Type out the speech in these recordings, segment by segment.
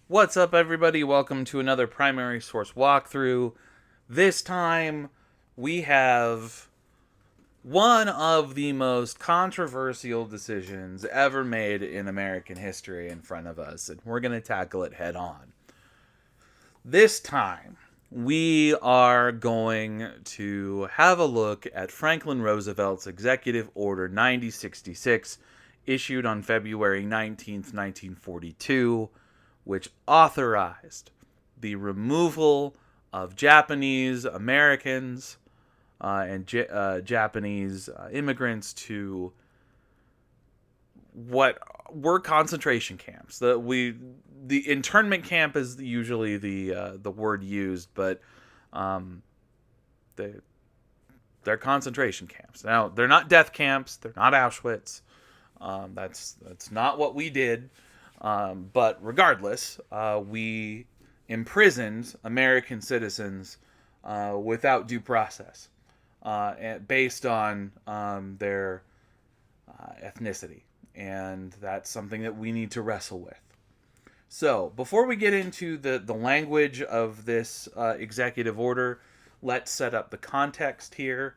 What's up, everybody? Welcome to another primary source walkthrough. This time, we have one of the most controversial decisions ever made in American history in front of us, and we're going to tackle it head on. This time, we are going to have a look at Franklin Roosevelt's Executive Order 9066, issued on February 19th, 1942, which authorized the removal of Japanese Americans and Japanese immigrants to what were concentration camps. The internment camp is usually the word used, but um, they they're concentration camps. Now they're not death camps. They're not Auschwitz. That's not what we did. But regardless, we imprisoned American citizens without due process, based on their ethnicity, and that's something that we need to wrestle with. So, before we get into the language of this executive order, let's set up the context here.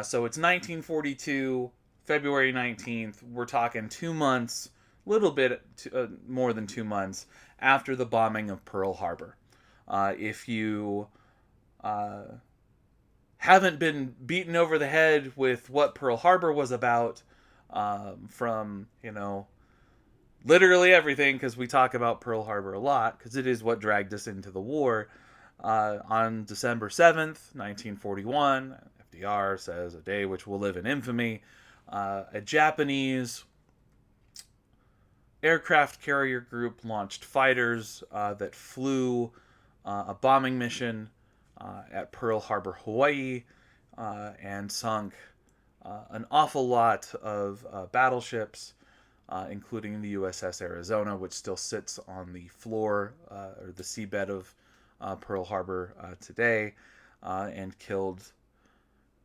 So, it's 1942, February 19th. We're talking 2 months, little bit more than 2 months after the bombing of Pearl Harbor. If you haven't been beaten over the head with what Pearl Harbor was about, from, literally everything, because we talk about Pearl Harbor a lot, because it is what dragged us into the war. On December 7th, 1941, FDR says, a day which will live in infamy, a Japanese aircraft carrier group launched fighters that flew a bombing mission at Pearl Harbor, Hawaii, and sunk an awful lot of battleships, including the USS Arizona, which still sits on the floor or the seabed of Pearl Harbor today, and killed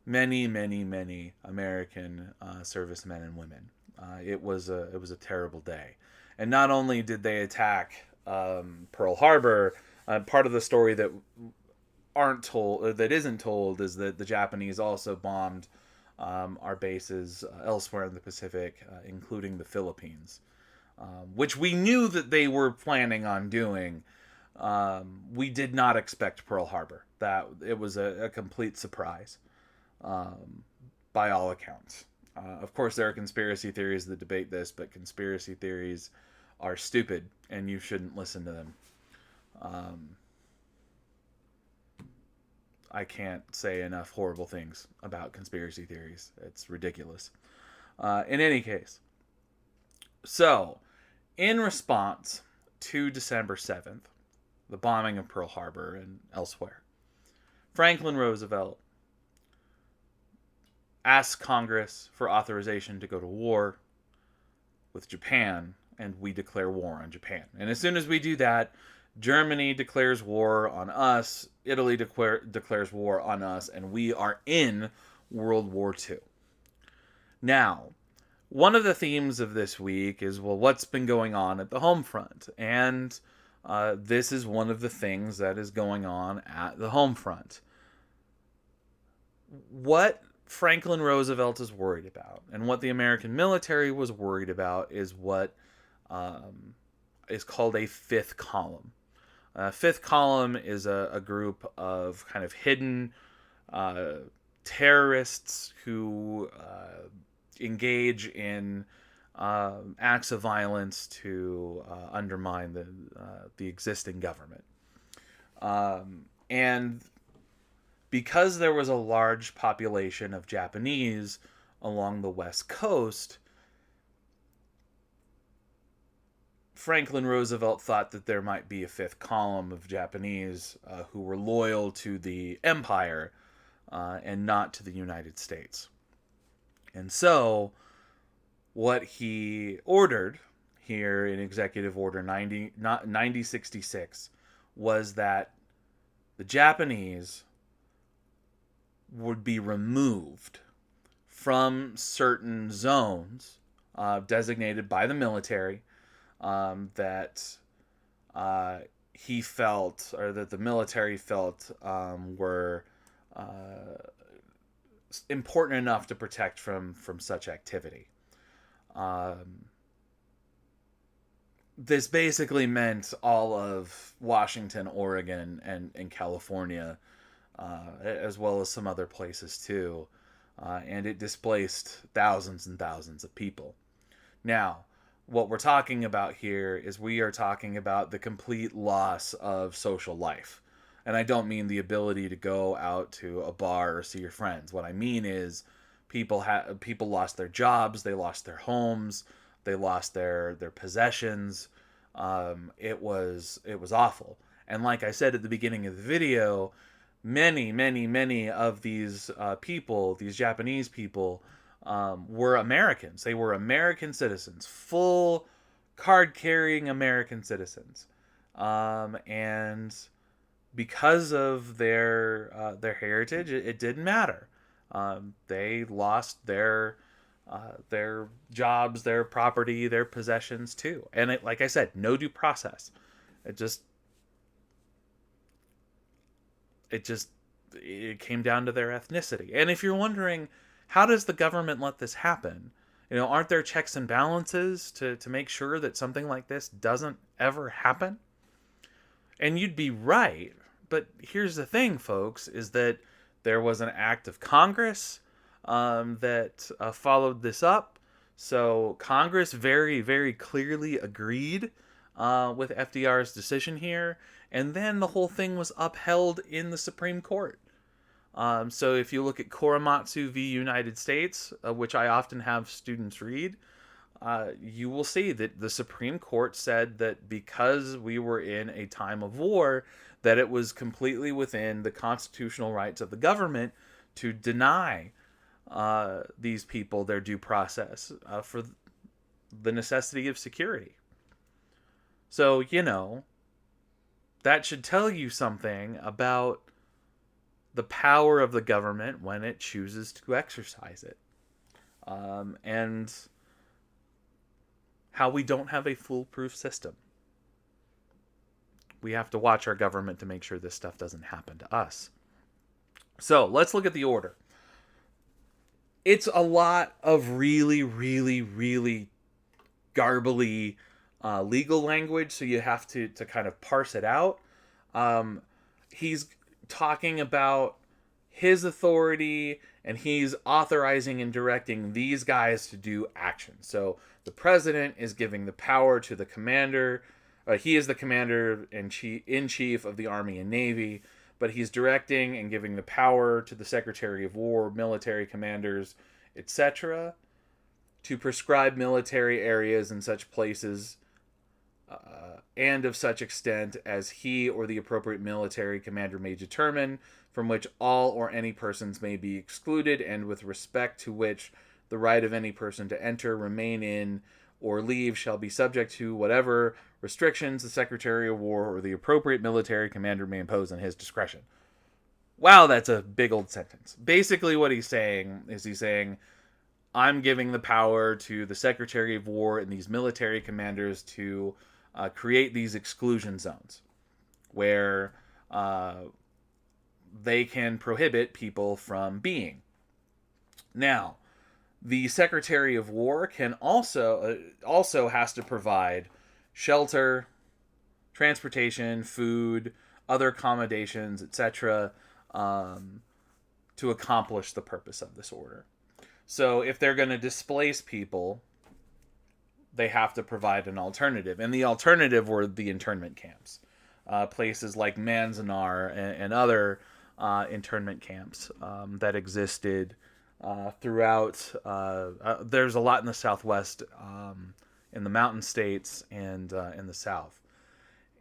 many, many, many American servicemen and women. It was a terrible day, and not only did they attack Pearl Harbor, part of the story that isn't told is that the Japanese also bombed our bases elsewhere in the Pacific, including the Philippines, which we knew that they were planning on doing. We did not expect Pearl Harbor. That it was a complete surprise, by all accounts. Of course, there are conspiracy theories that debate this, but conspiracy theories are stupid, and you shouldn't listen to them. Um, I can't say enough horrible things about conspiracy theories. It's ridiculous. In any case, so in response to December 7th, the bombing of Pearl Harbor and elsewhere, Franklin Roosevelt asked Congress for authorization to go to war with Japan, and we declare war on Japan. And as soon as we do that, Germany declares war on us, Italy declares war on us, and we are in World War II. Now, one of the themes of this week is, well, what's been going on at the home front? And this is one of the things that is going on at the home front. What Franklin Roosevelt is worried about, and what the American military was worried about, is what is called a fifth column. Fifth column is a group of kind of hidden terrorists who engage in acts of violence to undermine the existing government. And because there was a large population of Japanese along the West Coast, Franklin Roosevelt thought that there might be a fifth column of Japanese who were loyal to the empire and not to the United States. And so, what he ordered here in Executive Order 9066 was that the Japanese would be removed from certain zones designated by the military, that he felt, or that the military felt, were important enough to protect from such activity. Um, this basically meant all of Washington, Oregon, and California, as well as some other places too. And it displaced thousands and thousands of people. Now, what we're talking about here is we are talking about the complete loss of social life. And I don't mean the ability to go out to a bar or see your friends. What I mean is people lost their jobs, they lost their homes, they lost their possessions. It was awful. And like I said at the beginning of the video, many of these people, these Japanese people, were Americans. They were American citizens, full card carrying American citizens, and because of their heritage, it didn't matter. They lost their jobs, their property, their possessions too. And like I said, no due process. It just it just it came down to their ethnicity. And if you're wondering, how does the government let this happen? Aren't there checks and balances to make sure that something like this doesn't ever happen? And you'd be right. But here's the thing, folks, is that there was an act of Congress that followed this up. So Congress very, very clearly agreed with FDR's decision here. And then the whole thing was upheld in the Supreme Court. So if you look at Korematsu v. United States, which I often have students read, you will see that the Supreme Court said that because we were in a time of war, that it was completely within the constitutional rights of the government to deny these people their due process for the necessity of security. So, that should tell you something about the power of the government when it chooses to exercise it. And how we don't have a foolproof system. We have to watch our government to make sure this stuff doesn't happen to us. So let's look at the order. It's a lot of really, really, really garbly legal language, so you have to kind of parse it out. He's talking about his authority, and he's authorizing and directing these guys to do action. So the president is giving the power to the commander. He is the commander in chief of the Army and Navy, but he's directing and giving the power to the Secretary of War, military commanders, etc., to prescribe military areas in such places and of such extent as he or the appropriate military commander may determine, from which all or any persons may be excluded, and with respect to which the right of any person to enter, remain in, or leave shall be subject to whatever restrictions the Secretary of War or the appropriate military commander may impose on his discretion. Wow, that's a big old sentence. Basically what he's saying is I'm giving the power to the Secretary of War and these military commanders to create these exclusion zones where they can prohibit people from being. Now, the Secretary of War can also has to provide shelter, transportation, food, other accommodations, etc., to accomplish the purpose of this order. So if they're going to displace people, they have to provide an alternative. And the alternative were the internment camps. Places like Manzanar and other internment camps that existed throughout. There's a lot in the Southwest, in the mountain states, and in the South.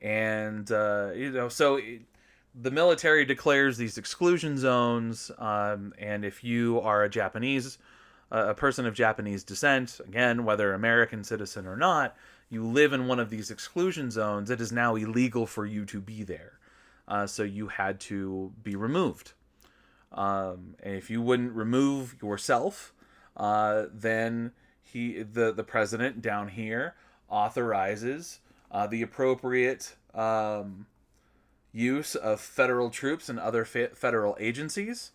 And, so the military declares these exclusion zones, and if you are a person of Japanese descent, again, whether American citizen or not, you live in one of these exclusion zones, it is now illegal for you to be there. So you had to be removed. And if you wouldn't remove yourself, then the president down here authorizes the appropriate use of federal troops and other federal agencies,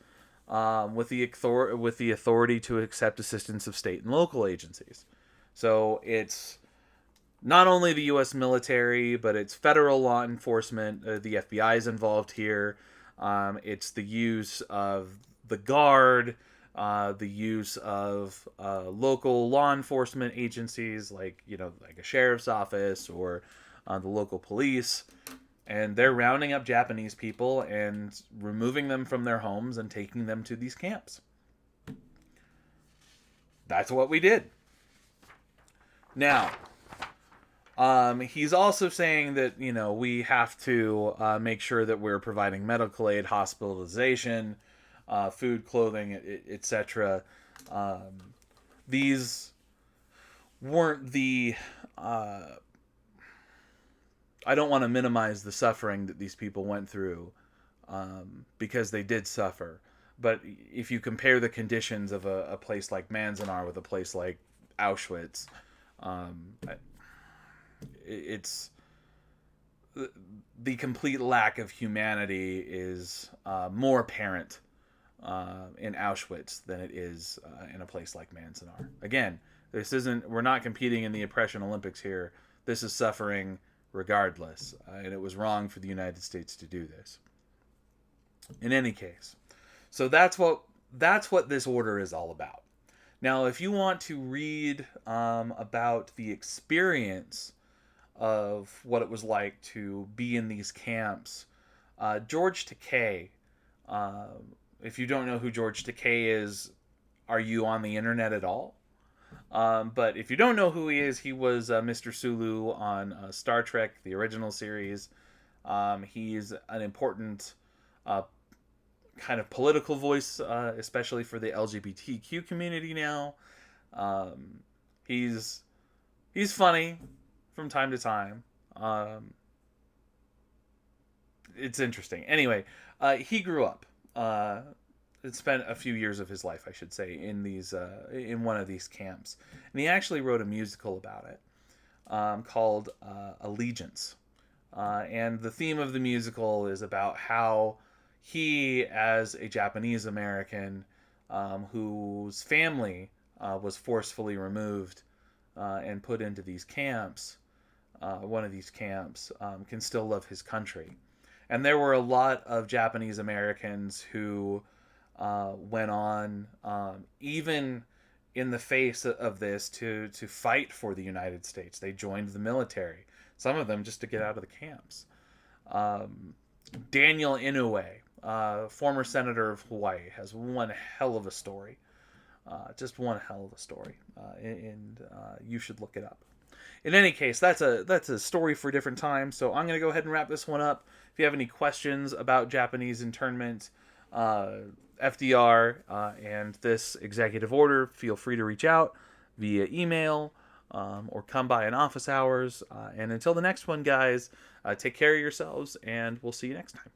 with the authority to accept assistance of state and local agencies. So it's not only the U.S. military, but it's federal law enforcement. The FBI is involved here. It's the use of the Guard, the use of local law enforcement agencies, like like a sheriff's office or the local police, and they're rounding up Japanese people and removing them from their homes and taking them to these camps. That's what we did. Now, he's also saying that we have to make sure that we're providing medical aid, hospitalization, food, clothing, etc. These weren't the I don't want to minimize the suffering that these people went through, because they did suffer. But if you compare the conditions of a place like Manzanar with a place like Auschwitz, it's the complete lack of humanity is more apparent in Auschwitz than it is in a place like Manzanar. Again, we're not competing in the oppression Olympics here. This is suffering regardless, and it was wrong for the United States to do this. In any case, so that's what this order is all about. Now, if you want to read about the experience of what it was like to be in these camps, George Takei, if you don't know who George Takei is, are you on the internet at all? But if you don't know who he is, he was Mr. Sulu on Star Trek, the original series. He's an important kind of political voice, especially for the LGBTQ community now. He's funny from time to time. It's interesting. Anyway, he grew up. Spent a few years of his life, I should say, in one of these camps, and he actually wrote a musical about it, called Allegiance. And the theme of the musical is about how he, as a Japanese American, whose family was forcefully removed and put into these camps, one of these camps, can still love his country. And there were a lot of Japanese Americans who went on, even in the face of this, to fight for the United States. They joined the military, some of them just to get out of the camps. Daniel Inouye, former senator of Hawaii, has one hell of a story. Just one hell of a story, and you should look it up. In any case, that's a story for a different time, so I'm going to go ahead and wrap this one up. If you have any questions about Japanese internment, FDR, and this executive order, feel free to reach out via email, or come by in office hours. And until the next one, guys, take care of yourselves, and we'll see you next time.